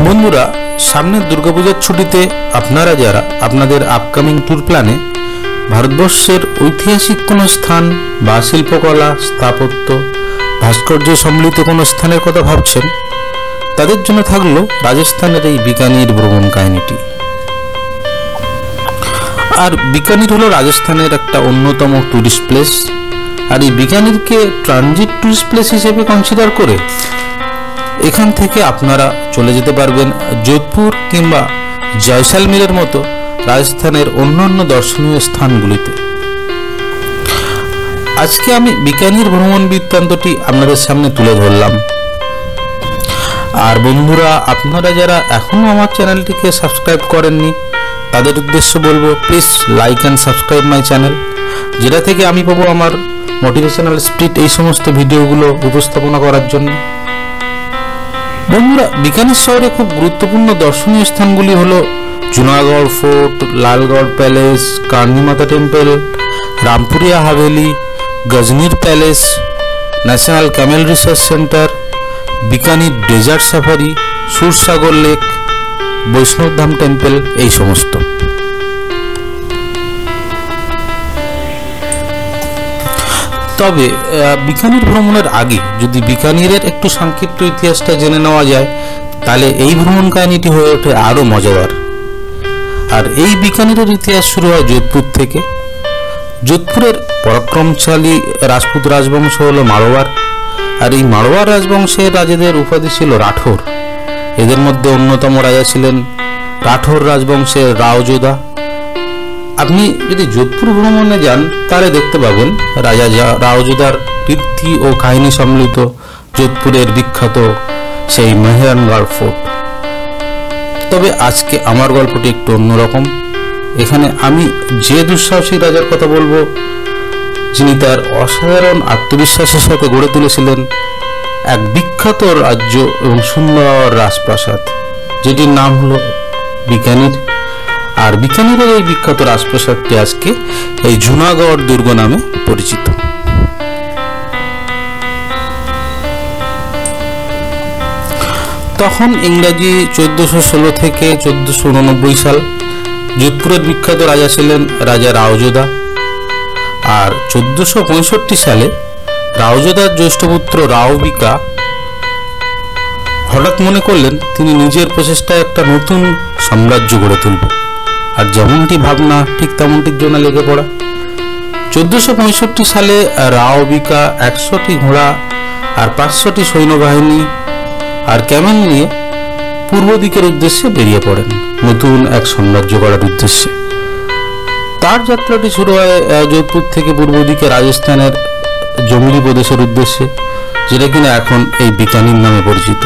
বন্ধুরা, সামনের দুর্গাপূজার ছুটিতে আপনারা যারা আপনাদের আপকামিং ট্যুর প্ল্যানে ভারতবর্ষের ঐতিহাসিক কোনো স্থান বা শিল্পকলা, স্থাপত্য, ভাস্কর্য সম্মিলিত কোনো স্থানের কথা ভাবছেন, তাদের জন্য থাকলো রাজস্থানের এই বিকানির ভ্রমণ কাহিনীটি। আর বিকানির হলো রাজস্থানের একটা অন্যতম ট্যুরিস্ট প্লেস। আর এই বিকানিরকে ট্রানজিট ট্যুরিস্ট প্লেস হিসেবে কনসিডার করে এখান থেকে আপনারা চলে যেতে পারবেন যোধপুর কিংবা জয়সালমীরের মতো রাজস্থানের অন্যান্য দর্শনীয় স্থানগুলিতে। আজকে আমি বিকানির ভ্রমণ বৃত্তান্তটি আপনাদের সামনে তুলে ধরলাম। আর বন্ধুরা, আপনারা যারা এখনো আমার চ্যানেলটিকে সাবস্ক্রাইব করেননি, তাদের উদ্দেশ্য বলবো, please like and subscribe my channel, যেটা থেকে আমি পাবো আমার মোটিভেশনাল স্পিরিট এই সমস্ত ভিডিওগুলো উপস্থাপনা করার জন্য। বন্ধুরা, বিকানির শহরে খুব গুরুত্বপূর্ণ দর্শনীয় স্থানগুলি হলো Junagarh fort, Lalgarh palace, Karni Mata temple, Rampuria haveli, গজনীর palace, national camel research centre, Bikaner desert safari, Sursagar lake, Vaishnavdham temple, এই সমস্ত। তবে বিকানির ভ্রমণের আগে যদি বিকানিরের একটু সংক্ষিপ্ত ইতিহাসটা জেনে নেওয়া যায়, তাহলে এই ভ্রমণ কাহিনীটি হয়ে ওঠে আরও মজাদার। আর এই বিকানিরের ইতিহাস শুরু হয় যোধপুর থেকে। যোধপুরের পরাক্রমশালী রাজপুত রাজবংশ হলো মারওয়ার। আর এই মারওয়ার রাজবংশের রাজাদের উপাধি ছিল রাঠোর। এদের মধ্যে অন্যতম রাজা ছিলেন রাঠোর রাজবংশের রাওজোদা। আপনি যদি যোধপুর ভ্রমণে যান, তাহলে দেখতে পাবেন রাজা রাওজোদার কীর্তি ও কাহিনী সম্মিলিত যোধপুরের বিখ্যাত সেই মেহরানগড় ফোর্ট। তবে আজকে আমার গল্পটি একটু অন্যরকম। এখানে আমি যে দুঃসাহসী রাজার কথা বলবো, যিনি তার অসাধারণ আত্মবিশ্বাসের সাথে গড়ে তুলেছিলেন এক বিখ্যাত রাজ্য এবং সুন্দর রাজপ্রাসাদ, যেটির নাম হলো বিকানির। আর বিকানিরের এই বিখ্যাত রাজপ্রাসাদটি আজকে এই জুনাগড় দুর্গ নামে পরিচিত। তখন ইংরাজি 1416 থেকে 1489 সাল। যোধপুরের বিখ্যাত রাজা ছিলেন রাজা রাওজোদা। আর 1465 সালে রাওজোদার জ্যেষ্ঠ পুত্র রাওবিকা হঠাৎ মনে করলেন তিনি নিজের প্রচেষ্টায় একটা নতুন সাম্রাজ্য গড়ে তুলব। আর যেমনটি ভাবনা, ঠিক তেমনটির জন্য লেগে পড়া। 1465 সালে রাওবিকা 100টি ঘোড়া আর 500টি সৈন্যবাহিনী আর ক্যামেল নিয়ে পূর্ব দিকের উদ্দেশ্যে বেরিয়ে পড়েন, নতুন এক সাম্রাজ্য গড়ার উদ্দেশ্যে। তার যাত্রাটি শুরু হয় যোধপুর থেকে পূর্ব দিকে রাজস্থানের জঙ্গলি প্রদেশের উদ্দেশ্যে, যেটা কিনা এখন এই বিকানির নামে পরিচিত।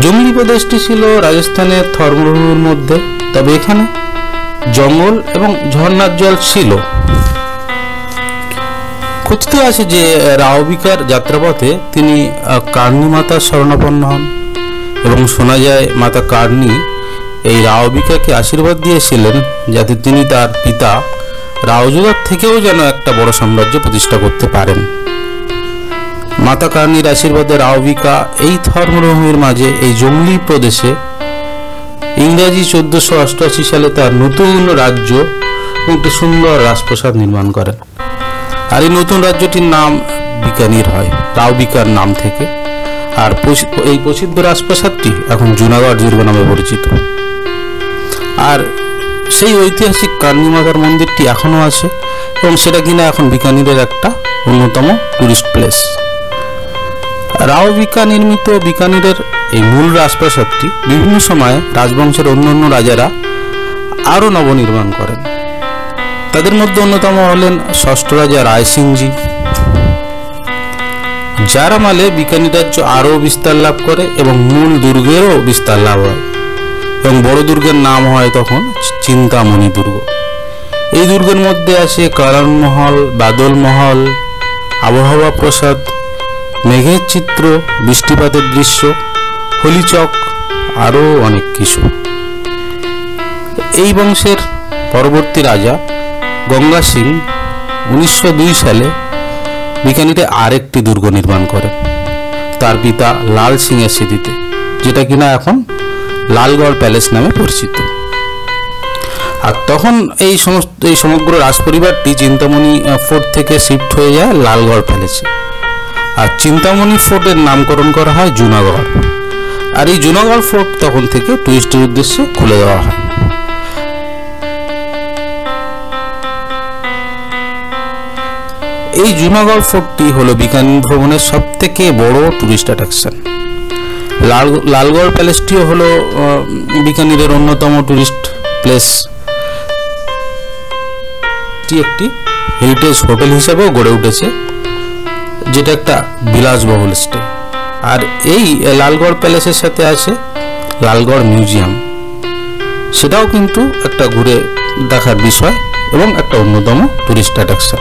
জঙ্গলি প্রদেশটি ছিল রাজস্থানের থরমরুর মধ্যে, তবে এখানে জঙ্গল এবং ঝর্ণার জল ছিল। কথিত আছে যে রাওবিকার যাত্রাপথে তিনি কার্নি মাতার শরণাপন্ন হন এবং শোনা যায় মাতা কার্নি এই রাওবিকাকে আশীর্বাদ দিয়েছিলেন যাতে তিনি তার পিতা রাওজোদার থেকেও যেন একটা বড় সাম্রাজ্য প্রতিষ্ঠা করতে পারেন। মাতা কার্নির আশীর্বাদে রাওবিকা এই থর মরুভূমির মাঝে এই জঙ্গলি প্রদেশে ইংরাজি 1488 সালে তার নতুন রাজ্য এবং একটি সুন্দর রাজপ্রাসাদ নির্মাণ করেন। আর এই নতুন রাজ্যটির নাম বিকানির হয় রাওবিকার নাম থেকে। আর এই প্রসিদ্ধ রাজপ্রাসাদটি এখন জুনাগড় দুর্গ নামে পরিচিত। আর সেই ঐতিহাসিক কার্নি মাতার মন্দিরটি এখনো আছে এবং সেটা কিনা এখন বিকানিরের একটা অন্যতম টুরিস্ট প্লেস। রাওবিকা নির্মিত বিকানিরের এই মূল রাজপ্রাসাদটি বিভিন্ন সময়ে রাজবংশের অন্যান্য রাজারা আরও নবনির্মাণ করেন। তাদের মধ্যে অন্যতম হলেন ষষ্ঠ রাজা রায় সিংজি, যার আমলে বিকানির রাজ্য আরও বিস্তার লাভ করে এবং মূল দুর্গেরও বিস্তার লাভ হয় এবং বড় দুর্গের নাম হয় তখন চিন্তামণি দুর্গ। এই দুর্গের মধ্যে আছে কারণ মহল, বাদল মহল, আবহাওয়া প্রসাদ, মেঘের চিত্র, বৃষ্টিপাতের দৃশ্য, হলিচক, আরও অনেক কিছু। এই বংশের পরবর্তী রাজা গঙ্গা সিং 1902 সালে বিকানিরে আরেকটি দুর্গ নির্মাণ করেন তার পিতা লাল সিং এর স্মৃতিতে, যেটা কিনা এখন লালগড় প্যালেস নামে পরিচিত। আর তখন এই সমগ্র রাজ পরিবারটি চিন্তামণি ফোর্ট থেকে শিফট হয়ে যায় লালগড় প্যালেসে। আর চিন্তামণি ফোর্টের নামকরণ করা হয় জুনাগড়। আর এই জুনাগড় ফোর্ট তখন থেকে টুরিস্টের উদ্দেশ্যে খুলে দেওয়া হয়। এই জুনাগড় ফোর্টটি হলো বিকানির ভ্রমণের সব থেকে বড় টুরিস্ট অ্যাট্রাকশন। লালগড় প্যালেসটিও হলো বিকানিরের অন্যতম টুরিস্ট প্লেস। একটি হেরিটেজ হোটেল হিসেবেও গড়ে উঠেছে, যেটা একটা বিলাসবহুল স্টে। আর এই লালগড় প্যালেসের সাথে আছে লালগড় মিউজিয়াম, সেটাও কিন্তু একটা ঘুরে দেখার বিষয় এবং একটা অন্যতম টুরিস্ট অ্যাট্রাকশন।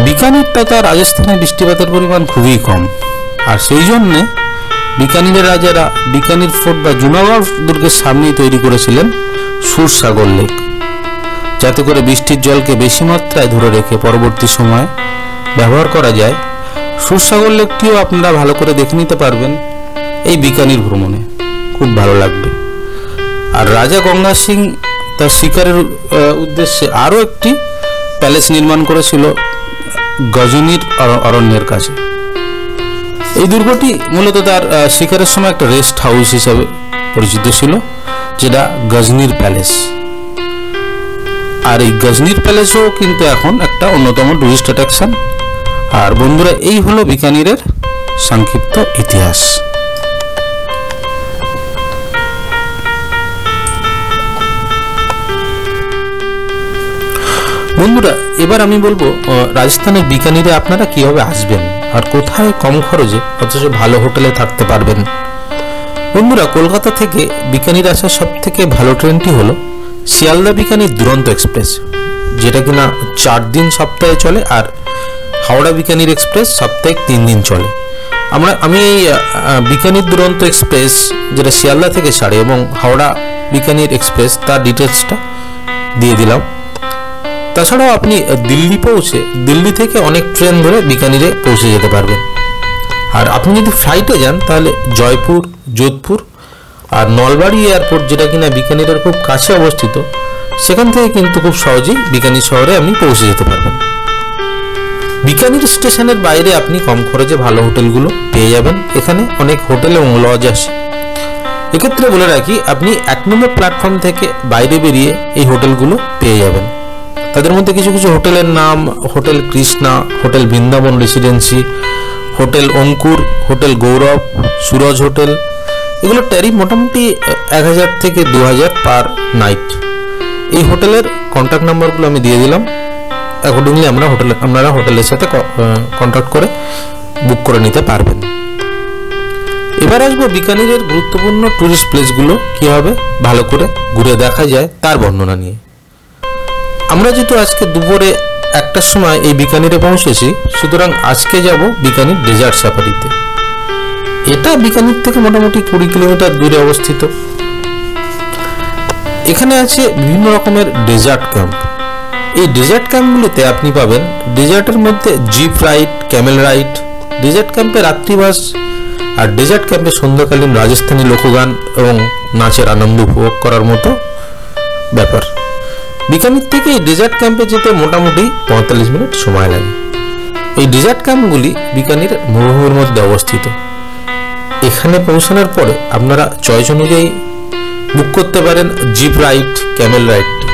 বিকানির তথা রাজস্থানে বৃষ্টিপাতের পরিমাণ খুবই কম, আর সেই জন্যে বিকানিরের রাজারা বিকানির ফোর্ট বা জুনাগড় দুর্গের সামনেই তৈরি করেছিলেন সুরসাগর লেক, যাতে করে বৃষ্টির জলকে বেশি মাত্রায় ধরে রেখে পরবর্তী সময়ে ব্যবহার করা যায়। সুরসাগর লেকটিও আপনারা ভালো করে দেখে নিতে পারবেন এই বিকানির ভ্রমণে, খুব ভালো লাগবে। আর রাজা গঙ্গা সিং তার শিকারের উদ্দেশ্যে আরও একটি প্যালেস নির্মাণ করেছিল গজনীর অরণ্যের কাছে। এই দুর্গটি মূলত তার শিকারের সময় একটা রেস্ট হাউস হিসাবে পরিচিত ছিল, যেটা গজনীর প্যালেস। আর এই গজনীর প্যালেসও কিন্তু এখন একটা অন্যতম টুরিস্ট অ্যাট্রাকশন। আর বন্ধুরা, এই হলো বিকানিরের সংক্ষিপ্ত ইতিহাস। বন্ধুরা, এবার আমি বলবো রাজস্থানের বিকানিরে আপনারা কিভাবে আসবেন আর কোথায় কম খরচে অথচ ভালো হোটেলে থাকতে পারবেন। বন্ধুরা, কলকাতা থেকে বিকানির আসার সব থেকে ভালো ট্রেনটি হলো শিয়ালদা বিকানির দুরন্ত এক্সপ্রেস, যেটা কিনা 4 দিন সপ্তাহে চলে। আর হাওড়া বিকানির এক্সপ্রেস সপ্তাহে 3 দিন চলে। আমি এই বিকানির দুরন্ত এক্সপ্রেস যেটা শিয়ালদা থেকে ছাড়ে এবং হাওড়া বিকানির এক্সপ্রেস তার ডিটেলসটা দিয়ে দিলাম। তাছাড়াও আপনি দিল্লি পৌঁছে দিল্লি থেকে অনেক ট্রেন ধরে বিকানিরে পৌঁছে যেতে পারবেন। আর আপনি যদি ফ্লাইটে যান তাহলে জয়পুর, যোধপুর আর নলবাড়ি এয়ারপোর্ট, যেটা কিনা বিকানিরের খুব কাছে অবস্থিত, সেখান থেকে কিন্তু খুব সহজেই বিকানির শহরে আপনি পৌঁছে যেতে পারবেন। বিকানির স্টেশনের বাইরে আপনি কম খরচে ভালো হোটেলগুলো পেয়ে যাবেন। এখানে অনেক হোটেল এবং লজ আছে। এক্ষেত্রে বলে রাখি, আপনি 1 নম্বর প্ল্যাটফর্ম থেকে বাইরে বেরিয়ে এই হোটেলগুলো পেয়ে যাবেন। তাদের মধ্যে কিছু কিছু হোটেলের নাম: hotel Krishna, hotel Vrindavan residency, hotel Ankur, hotel Gaurav, Suraj hotel. এগুলো ট্যারিফ মোটামুটি 1000 থেকে 2000 পার নাইট। এই হোটেলের কন্ট্যাক্ট নাম্বারগুলো আমি দিয়ে দিলাম। অ্যাকর্ডিংলি আপনারা হোটেলের সাথে কন্ট্যাক্ট করে বুক করে নিতে পারবেন। এবার আসবো বিকানিরের গুরুত্বপূর্ণ টুরিস্ট প্লেসগুলো কীভাবে ভালো করে ঘুরে দেখা যায় তার বর্ণনা নিয়ে। আমরা যেহেতু আজকে দুপুরে 1টার সময় এই বিকানিরে পৌঁছেছি, সুতরাং আজকে যাব বিকানির ডেজার্ট সাফারিতে। এটা বিকানির থেকে মোটামুটি 20 কিলোমিটার দূরে অবস্থিত। এখানে আছে বিভিন্ন রকমের ডেজার্ট ক্যাম্প। এই ডেজার্ট ক্যাম্পগুলিতে আপনি পাবেন ডেজার্টের মধ্যে jeep ride, camel ride, desert ক্যাম্পে রাত্রিবাস, আর ডেজার্ট ক্যাম্পে সন্ধ্যাকালীন রাজস্থানী লোকগান এবং নাচের আনন্দ উপভোগ করার মতো ব্যাপার। বিকানির থেকে এই ডেজার্ট ক্যাম্পে যেতে মোটামুটি 45 মিনিট সময় লাগে। এই ডেজার্ট ক্যাম্পগুলি বিকানির মরুভূমির মধ্যে অবস্থিত। এখানে পৌঁছানোর পরে আপনারা চয়েস অনুযায়ী বুক করতে পারেন জিপ রাইড, ক্যামেল রাইডটি,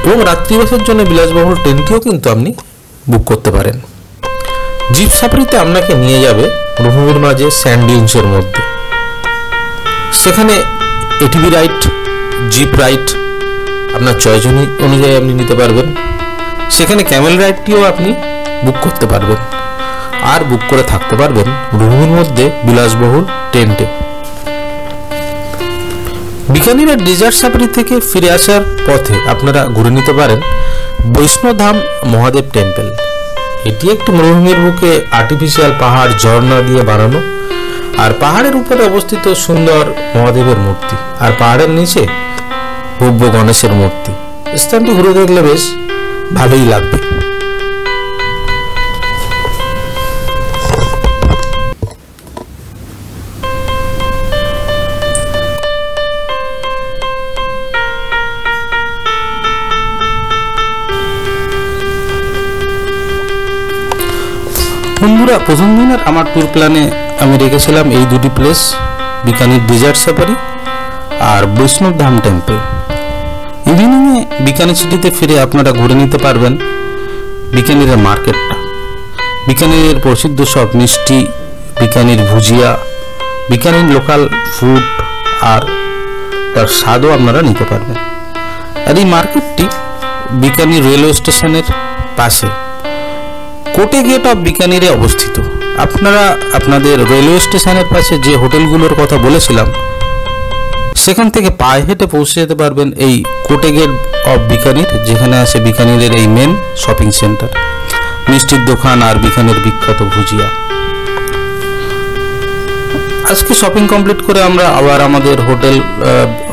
এবং রাত্রিবাসের জন্য বিলাসবহুল ট্রেনটিও কিন্তু আপনি বুক করতে পারেন। জিপ সাফারিতে আপনাকে নিয়ে যাবে মরুভূমির মাঝে স্যান্ড ডিউন্সের মধ্যে। সেখানে এটিভি রাইড, জিপ রাইড আপনার চয়েস অনুযায়ী আপনি নিতে পারবেন। সেখানে ক্যামেল রাইডটিও আপনি বুক করতে পারবেন, আর বুক করে থাকতে পারবেন মরুভূমির মধ্যে বিলাসবহুল টেন্টে। বিকানিরের ডেজার্ট সাফারি থেকে ফিরে আসার পথে আপনারা ঘুরে নিতে পারেন বৈষ্ণোধাম মহাদেব টেম্পল। এটি একটি মরুভূমির বুকে আর্টিফিশিয়াল পাহাড়, ঝর্ণা দিয়ে বানানো, আর পাহাড়ের উপরে অবস্থিত সুন্দর মহাদেবের মূর্তি, আর পাহাড়ের নিচে ভব্য গণেশের মূর্তি। স্থানটি ঘুরে দেখলে বেশ ভালোই লাগবে। বন্ধুরা, প্রথম দিনের আমার ট্যুর প্ল্যানে আমি রেখেছিলাম এই দুটি প্লেস, বিকানির ডেজার্ট সাফারি আর বৈষ্ণব ধাম টেম্পল। ইভিনিংয়ে বিকানির সিটিতে ফিরে আপনারা ঘুরে নিতে পারবেন বিকানিরের মার্কেটটা, বিকানিরের প্রসিদ্ধ সব মিষ্টি, বিকানির ভুজিয়া, বিকানির লোকাল ফুড আর তার স্বাদও আপনারা নিতে পারবেন। আর এই মার্কেটটি বিকানির রেলওয়ে স্টেশনের পাশে কোটে গেট অফ বিকানিরে অবস্থিত। আপনারা আপনাদের রেলওয়ে স্টেশনের পাশে যে হোটেলগুলোর কথা বলেছিলাম সেখান থেকে পায়ে হেঁটে পৌঁছে যেতে পারবেন এই কোটে গেট অফ বিকানির, যেখানে আছে বিকানিরের এই মেন শপিং সেন্টার, মিষ্টির দোকান আর বিকানির বিখ্যাত ভুজিয়া। আজকে শপিং কমপ্লিট করে আমরা আবার আমাদের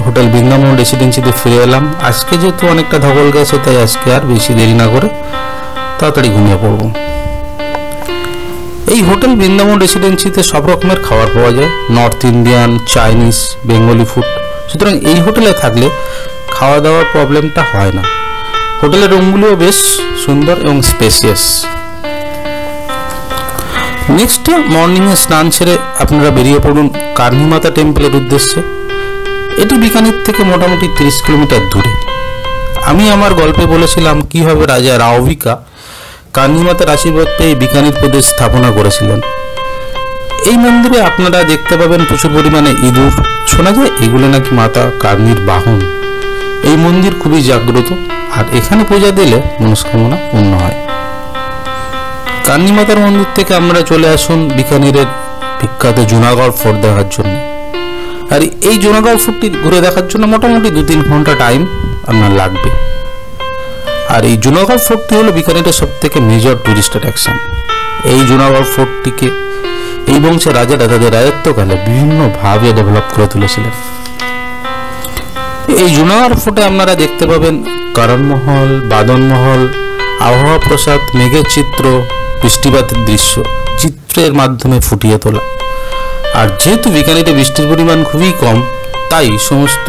হোটেল বৃন্দাবন রেসিডেন্সিতে ফিরে এলাম। আজকে যেহেতু অনেকটা ধকল গেছে, তাই আজকে আর বেশি দেরি না করে তাড়াতাড়ি ঘুমিয়ে পড়ব। এই হোটেল বৃন্দাবন রেসিডেন্সিতে সব রকমের খাবার পাওয়া যায়, north Indian, Chinese, Bengali food. সুতরাং এই হোটেলে থাকলে খাওয়া দাওয়ার প্রবলেমটা হয় না। হোটেলের রুমগুলিও বেশ সুন্দর এবং স্পেসিয়াস। নেক্সট মর্নিংয়ে স্নান সেরে আপনারা বেরিয়ে পড়ুন কার্নিমাতা টেম্পলের উদ্দেশ্যে। এটি বিকানির থেকে মোটামুটি 30 কিলোমিটার দূরে। আমি আমার গল্পে বলেছিলাম কিভাবে রাজা রাওভিকা কার্নিমাতার আশীর্বাদ পেয়ে বিকানির প্রদেশ স্থাপনা করেছিলেন। এই মন্দিরে আপনারা দেখতে পাবেন প্রচুর পরিমাণে ইঁদুর। শোনা যায় এগুলো নাকি মাতা কার্নির বাহন। এই মন্দির খুবই জাগ্রত আর এখানে পূজা দিলে মনস্কামনা পূর্ণ হয়। কার্নিমাতার মন্দির থেকে আমরা চলে আসুন বিকানিরের বিখ্যাত জুনাগড় ফোর্ট দেখার জন্য। আর এই জুনাগড় ফোর্টটি ঘুরে দেখার জন্য মোটামুটি 2-3 ঘন্টা টাইম আপনার লাগবে। আর এই জুনাগড় ফোর্টটি হলো বিকানিরের সব থেকে মেজর টুরিস্ট অ্যাট্রাকশন। এই জুনাগড় ফোর্টটিকে এই বংশের রাজারা তাদের রাজত্বকালে বিভিন্নভাবে ডেভেলপ করে তুলেছিলেন। এই জুনাগড় ফোর্টে আপনারা দেখতে পাবেন করণমহল, বাদনমহল, আবহাওয়া প্রসাদ, মেঘের চিত্র, বৃষ্টিপাতের দৃশ্য চিত্রের মাধ্যমে ফুটিয়ে তোলা। আর যেহেতু বিকানিরে বৃষ্টির পরিমাণ খুবই কম, তাই সমস্ত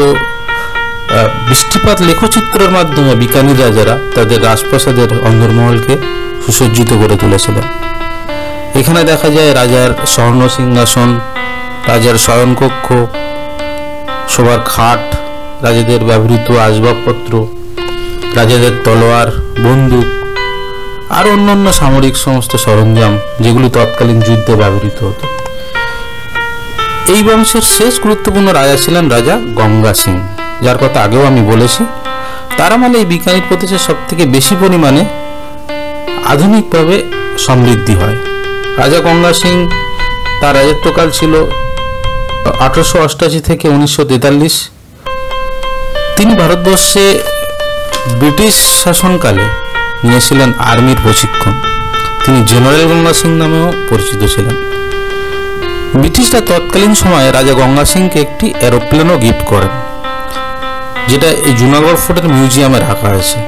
বৃষ্টিপাত লেখচিত্রের মাধ্যমে বিকানির রাজারা তাদের রাজপ্রাসাদের অন্দরমহলকে সুসজ্জিত করে তুলেছিলেন। এখানে দেখা যায় রাজার স্বর্ণ সিংহাসন, রাজার শয়নকক্ষ, শোবার খাট, রাজাদের ব্যবহৃত আসবাবপত্র, রাজাদের তলোয়ার, বন্দুক আর অন্যান্য সামরিক সমস্ত সরঞ্জাম যেগুলি তৎকালীন যুদ্ধে ব্যবহৃত হতো। এই বংশের শেষ গুরুত্বপূর্ণ রাজা ছিলেন রাজা গঙ্গা সিং, যার কথা আগেও আমি বলেছি। তারা মানে এই বিকানির প্রদেশে সব থেকে বেশি পরিমাণে আধুনিকভাবে সমৃদ্ধি হয়। রাজা গঙ্গা সিং, তার রাজত্বকাল ছিল 1888 থেকে 1943। তিনি ভারতবর্ষে ব্রিটিশ শাসনকালে নিয়েছিলেন আর্মির প্রশিক্ষণ। তিনি জেনারেল গঙ্গা সিং নামেও পরিচিত ছিলেন। ব্রিটিশরা তৎকালীন সময়ে রাজা গঙ্গা সিংকে একটি এরোপ্লেনও গিফট করেন, যেটা এই জুনাগড় ফোর্টের মিউজিয়ামে রাখা আছে।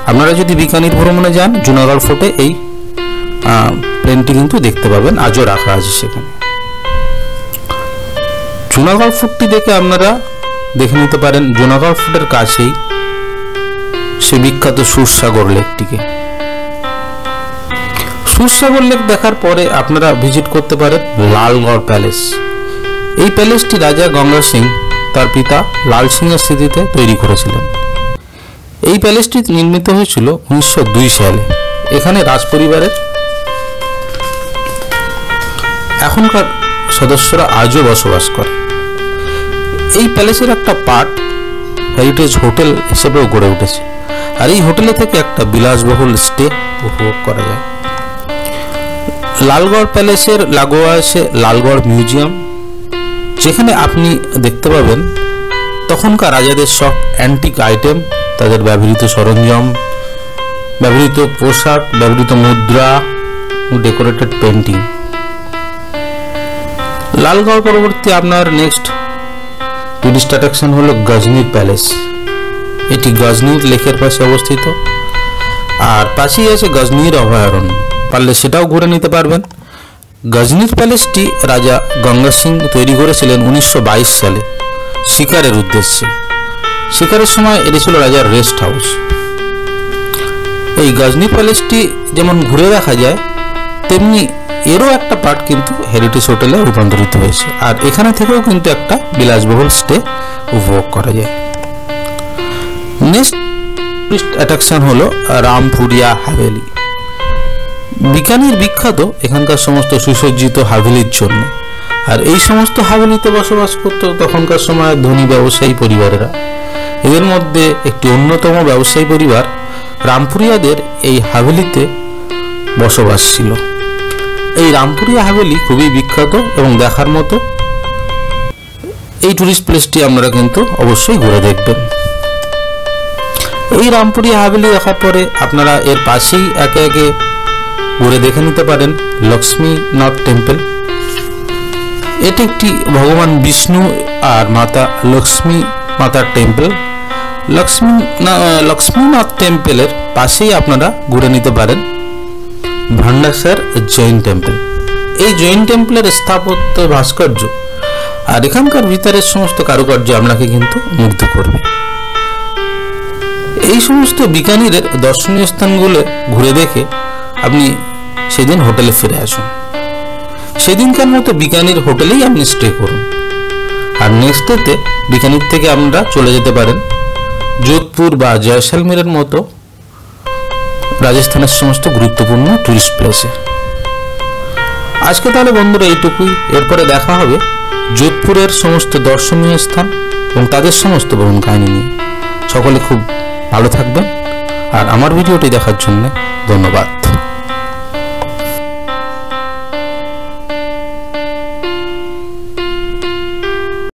আপনারা যদি বিকানির ভ্রমণে যান, জুনাগড় ফোর্টে এই প্লেনটি কিন্তু দেখতে পাবেন, আজও রাখা আছে সেখানে। জুনাগড় ফোর্টটি দেখে আপনারা দেখে নিতে পারেন জুনাগড় ফোর্টের কাছেই সে বিখ্যাত সুরসাগর লেকটিকে। সুরসাগর লেক দেখার পরে আপনারা ভিজিট করতে পারেন লালগড় প্যালেস। এই প্যালেসটি রাজা গঙ্গা সিং তার পিতা লাল সিংয়ের স্মৃতিতে তৈরি করেছিলেন। এই প্যালেসটি নির্মিত হয়েছিল 1902 সালে। এখানে রাজপরিবারের এখনকার সদস্যরা আজও বসবাস করে। এই প্যালেসের একটা পার্ট হেরিটেজ হোটেল হিসেবেও গড়ে উঠেছে। আর এই হোটেলে থেকে একটা বিলাসবহুল স্টে উপভোগ করা যায়। লালগড় প্যালেসের লাগোয়া আছে লালগড় মিউজিয়াম, যেখানে আপনি দেখতে পাবেন তখনকার রাজাদের সব অ্যান্টিক আইটেম, তাদের ব্যবহৃত সরঞ্জাম, ব্যবহৃত পোশাক, ব্যবহৃত মুদ্রা, ডেকোরেটেড পেন্টিং। লালগড় পরবর্তী আপনার নেক্সট টুরিস্ট অ্যাট্রাকশন হলো গজনীর প্যালেস। এটি গজনীর লেকের পাশে অবস্থিত আর পাশেই আছে গজনীর অভয়ারণ্য, পারলে সেটাও ঘুরে নিতে পারবেন। গজনীর প্যালেসটি রাজা গঙ্গা সিং তৈরি করেছিলেন 1922 সালে শিকারের উদ্দেশ্যে। শিকারের সময় এটি ছিল রাজার রেস্ট হাউস। এই গজনী প্যালেসটি যেমন ঘুরে দেখা যায়, তেমনি এরও একটা পার্ট কিন্তু হেরিটেজ হোটেলে রূপান্তরিত হয়েছে, আর এখানে থেকেও কিন্তু একটা বিলাসবহুল স্টে উপভোগ করা যায়। নেক্সট অ্যাট্রাকশন হলো রামপুরিয়া হাভেলি। বিকানির বিখ্যাত এখানকার সমস্ত সুসজ্জিত হাভেলির জন্য, আর এই সমস্ত হাভেলিতে বসবাস করতো তখনকার সময় ধনী ব্যবসায়ী পরিবারেরা। এদের মধ্যে একটি অন্যতম ব্যবসায়ী পরিবার রামপুরিয়াদের এই হাভেলিতে বসবাস ছিল। এই রামপুরিয়া হাভেলি খুবই বিখ্যাত এবং দেখার মতো। এই টুরিস্ট প্লেসটি আপনারা কিন্তু অবশ্যই ঘুরে দেখবেন। এই রামপুরিয়া হাভেলি দেখার পরে আপনারা এর পাশেই একে একে ঘুরে দেখে নিতে পারেন লক্ষ্মীনাথ টেম্পল। এটি একটি ভগবান বিষ্ণু আর মাতা লক্ষ্মী মাতার টেম্পল। লক্ষ্মীনাথ টেম্পলের পাশেই আপনারা ঘুরে নিতে পারেন ভান্ডারসর জৈন টেম্পল। এই জৈন টেম্পলের স্থাপত্য ভাস্কর্য আর এখানকার ভিতরের সমস্ত কারুকার্য আপনাকে কিন্তু মুগ্ধ করবে। এই সমস্ত বিকানিরের দর্শনীয় স্থানগুলো ঘুরে দেখে আপনি সেদিন হোটেলে ফিরে আসুন। সেদিনকার মতো বিকানির হোটেলেই আপনি স্টে করুন। আর নেক্সট ডেতে বিকানির থেকে আমরা চলে যেতে পারেন যোধপুর বা জয়সালমেরের মতো রাজস্থানের সমস্ত গুরুত্বপূর্ণ টুরিস্ট প্লেসে। আজকে তাহলে বন্ধুরা এইটুকুই। এরপরে দেখা হবে যোধপুরের সমস্ত দর্শনীয় স্থান এবং তাদের সমস্ত ভ্রমণ কাহিনী নিয়ে। সকলে খুব ভালো থাকবেন, আর আমার ভিডিওটি দেখার জন্য ধন্যবাদ।